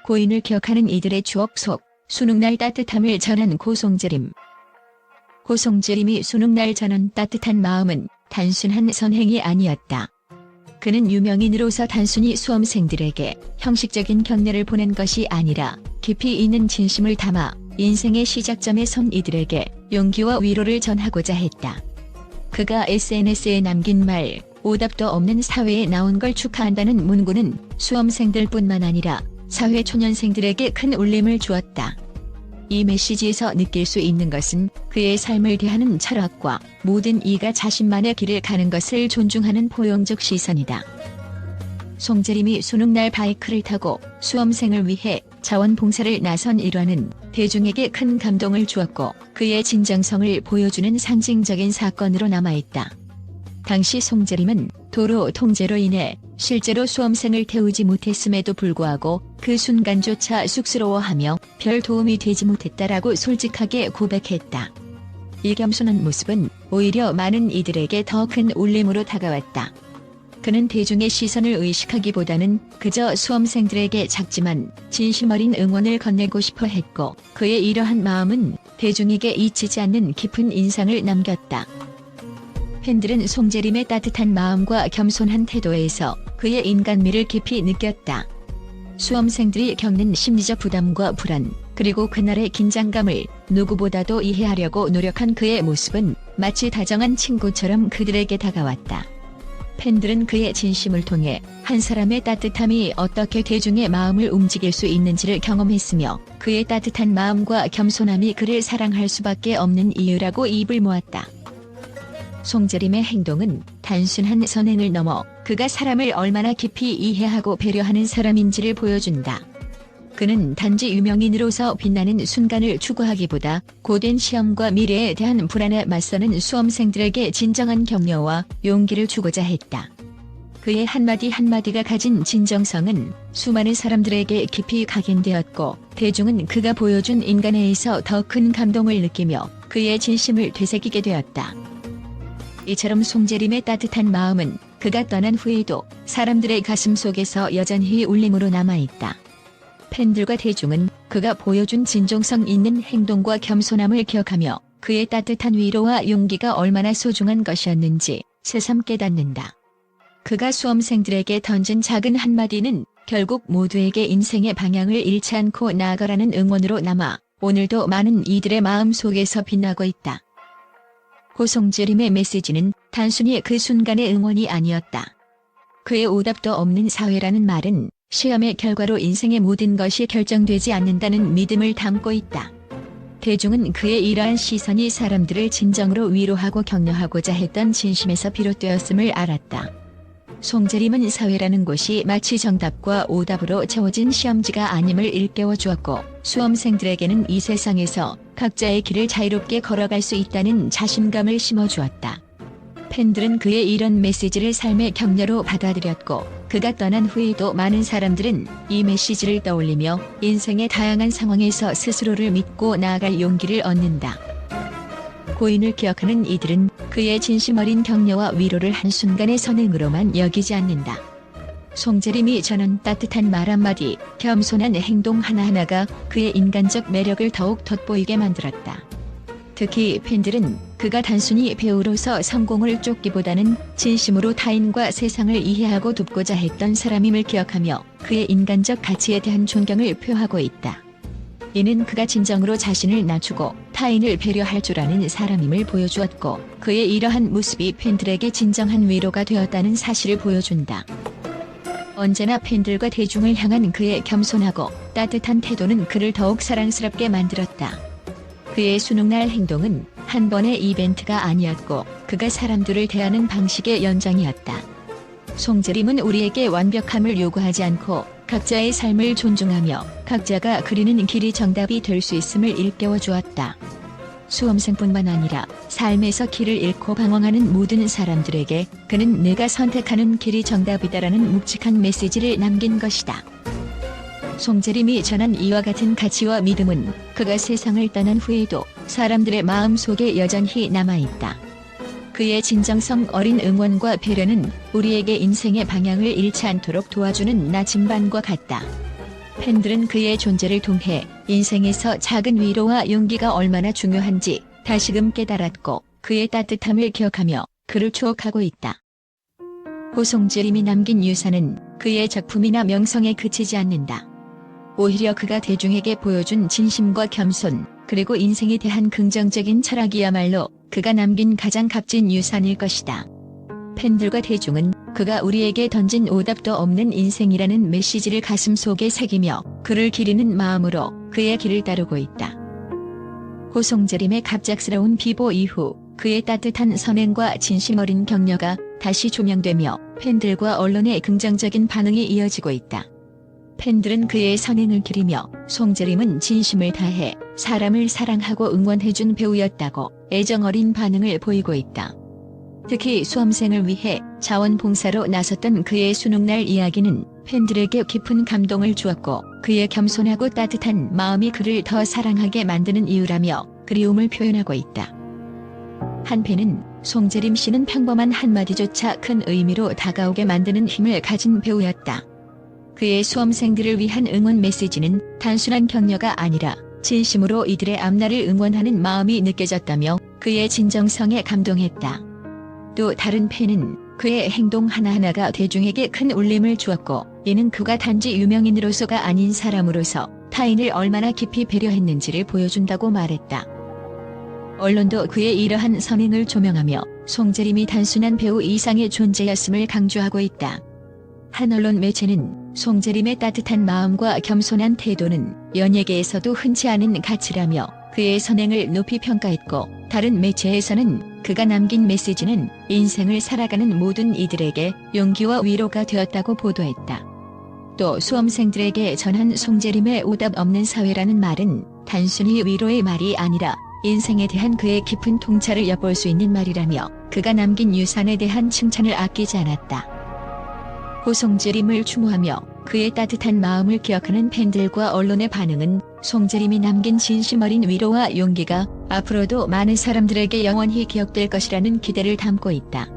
고인을 기억하는 이들의 추억 속 수능날 따뜻함을 전한 고송재림. 고송재림이 수능날 전한 따뜻한 마음은 단순한 선행이 아니었다. 그는 유명인으로서 단순히 수험생들에게 형식적인 격려를 보낸 것이 아니라 깊이 있는 진심을 담아 인생의 시작점에 선 이들에게 용기와 위로를 전하고자 했다. 그가 SNS에 남긴 말, 오답도 없는 사회에 나온 걸 축하한다는 문구는 수험생들뿐만 아니라 사회 초년생들에게 큰 울림을 주었다. 이 메시지에서 느낄 수 있는 것은 그의 삶을 대하는 철학과 모든 이가 자신만의 길을 가는 것을 존중하는 포용적 시선이다. 송재림이 수능날 바이크를 타고 수험생을 위해 자원봉사를 나선 일화는 대중에게 큰 감동을 주었고 그의 진정성을 보여주는 상징적인 사건으로 남아있다. 당시 송재림은 도로 통제로 인해 실제로 수험생을 태우지 못했음에도 불구하고 그 순간조차 쑥스러워하며 별 도움이 되지 못했다라고 솔직하게 고백했다. 이 겸손한 모습은 오히려 많은 이들에게 더 큰 울림으로 다가왔다. 그는 대중의 시선을 의식하기보다는 그저 수험생들에게 작지만 진심 어린 응원을 건네고 싶어 했고 그의 이러한 마음은 대중에게 잊히지 않는 깊은 인상을 남겼다. 팬들은 송재림의 따뜻한 마음과 겸손한 태도에서 그의 인간미를 깊이 느꼈다. 수험생들이 겪는 심리적 부담과 불안, 그리고 그날의 긴장감을 누구보다도 이해하려고 노력한 그의 모습은 마치 다정한 친구처럼 그들에게 다가왔다. 팬들은 그의 진심을 통해 한 사람의 따뜻함이 어떻게 대중의 마음을 움직일 수 있는지를 경험했으며 그의 따뜻한 마음과 겸손함이 그를 사랑할 수밖에 없는 이유라고 입을 모았다. 송재림의 행동은 단순한 선행을 넘어 그가 사람을 얼마나 깊이 이해하고 배려하는 사람인지를 보여준다. 그는 단지 유명인으로서 빛나는 순간을 추구하기보다 고된 시험과 미래에 대한 불안에 맞서는 수험생들에게 진정한 격려와 용기를 주고자 했다. 그의 한마디 한마디가 가진 진정성은 수많은 사람들에게 깊이 각인되었고 대중은 그가 보여준 인간애에서 더 큰 감동을 느끼며 그의 진심을 되새기게 되었다. 이처럼 송재림의 따뜻한 마음은 그가 떠난 후에도 사람들의 가슴 속에서 여전히 울림으로 남아있다. 팬들과 대중은 그가 보여준 진정성 있는 행동과 겸손함을 기억하며 그의 따뜻한 위로와 용기가 얼마나 소중한 것이었는지 새삼 깨닫는다. 그가 수험생들에게 던진 작은 한마디는 결국 모두에게 인생의 방향을 잃지 않고 나아가라는 응원으로 남아 오늘도 많은 이들의 마음 속에서 빛나고 있다. 고송재림의 메시지는 단순히 그 순간의 응원이 아니었다. 그의 오답도 없는 사회라는 말은 시험의 결과로 인생의 모든 것이 결정되지 않는다는 믿음을 담고 있다. 대중은 그의 이러한 시선이 사람들을 진정으로 위로하고 격려하고자 했던 진심에서 비롯되었음을 알았다. 송재림은 사회라는 곳이 마치 정답과 오답으로 채워진 시험지가 아님을 일깨워 주었고 수험생들에게는 이 세상에서 각자의 길을 자유롭게 걸어갈 수 있다는 자신감을 심어주었다. 팬들은 그의 이런 메시지를 삶의 격려로 받아들였고 그가 떠난 후에도 많은 사람들은 이 메시지를 떠올리며 인생의 다양한 상황에서 스스로를 믿고 나아갈 용기를 얻는다. 고인을 기억하는 이들은 그의 진심 어린 격려와 위로를 한순간의 선행으로만 여기지 않는다. 송재림이 전한 따뜻한 말 한마디, 겸손한 행동 하나하나가 그의 인간적 매력을 더욱 돋보이게 만들었다. 특히 팬들은 그가 단순히 배우로서 성공을 쫓기보다는 진심으로 타인과 세상을 이해하고 돕고자 했던 사람임을 기억하며 그의 인간적 가치에 대한 존경을 표하고 있다. 이는 그가 진정으로 자신을 낮추고 타인을 배려할 줄 아는 사람임을 보여주었고 그의 이러한 모습이 팬들에게 진정한 위로가 되었다는 사실을 보여준다. 언제나 팬들과 대중을 향한 그의 겸손하고 따뜻한 태도는 그를 더욱 사랑스럽게 만들었다. 그의 수능날 행동은 한 번의 이벤트가 아니었고 그가 사람들을 대하는 방식의 연장이었다. 송재림은 우리에게 완벽함을 요구하지 않고 각자의 삶을 존중하며 각자가 그리는 길이 정답이 될 수 있음을 일깨워 주었다. 수험생뿐만 아니라 삶에서 길을 잃고 방황하는 모든 사람들에게 그는 내가 선택하는 길이 정답이다라는 묵직한 메시지를 남긴 것이다. 송재림이 전한 이와 같은 가치와 믿음은 그가 세상을 떠난 후에도 사람들의 마음 속에 여전히 남아있다. 그의 진정성 어린 응원과 배려는 우리에게 인생의 방향을 잃지 않도록 도와주는 나침반과 같다. 팬들은 그의 존재를 통해 인생에서 작은 위로와 용기가 얼마나 중요한지 다시금 깨달았고 그의 따뜻함을 기억하며 그를 추억하고 있다. 고송재림이 남긴 유산은 그의 작품이나 명성에 그치지 않는다. 오히려 그가 대중에게 보여준 진심과 겸손, 그리고 인생에 대한 긍정적인 철학이야말로 그가 남긴 가장 값진 유산일 것이다. 팬들과 대중은 그가 우리에게 던진 오답도 없는 인생이라는 메시지를 가슴속에 새기며 그를 기리는 마음으로 그의 길을 따르고 있다. 고송재림의 갑작스러운 비보 이후 그의 따뜻한 선행과 진심 어린 격려가 다시 조명되며 팬들과 언론의 긍정적인 반응이 이어지고 있다. 팬들은 그의 선행을 기리며 송재림은 진심을 다해 사람을 사랑하고 응원해준 배우였다고 애정어린 반응을 보이고 있다. 특히 수험생을 위해 자원봉사로 나섰던 그의 수능날 이야기는 팬들에게 깊은 감동을 주었고 그의 겸손하고 따뜻한 마음이 그를 더 사랑하게 만드는 이유라며 그리움을 표현하고 있다. 한 팬은 송재림 씨는 평범한 한마디조차 큰 의미로 다가오게 만드는 힘을 가진 배우였다. 그의 수험생들을 위한 응원 메시지는 단순한 격려가 아니라 진심으로 이들의 앞날을 응원하는 마음이 느껴졌다며 그의 진정성에 감동했다. 또 다른 팬은 그의 행동 하나하나가 대중에게 큰 울림을 주었고 이는 그가 단지 유명인으로서가 아닌 사람으로서 타인을 얼마나 깊이 배려했는지를 보여준다고 말했다. 언론도 그의 이러한 선행을 조명하며 송재림이 단순한 배우 이상의 존재였음을 강조하고 있다. 한 언론 매체는 송재림의 따뜻한 마음과 겸손한 태도는 연예계에서도 흔치 않은 가치라며 그의 선행을 높이 평가했고 다른 매체에서는 그가 남긴 메시지는 인생을 살아가는 모든 이들에게 용기와 위로가 되었다고 보도했다. 또 수험생들에게 전한 송재림의 오답 없는 사회라는 말은 단순히 위로의 말이 아니라 인생에 대한 그의 깊은 통찰을 엿볼 수 있는 말이라며 그가 남긴 유산에 대한 칭찬을 아끼지 않았다. 고송재림을 추모하며 그의 따뜻한 마음을 기억하는 팬들과 언론의 반응은 송재림이 남긴 진심 어린 위로와 용기가 앞으로도 많은 사람들에게 영원히 기억될 것이라는 기대를 담고 있다.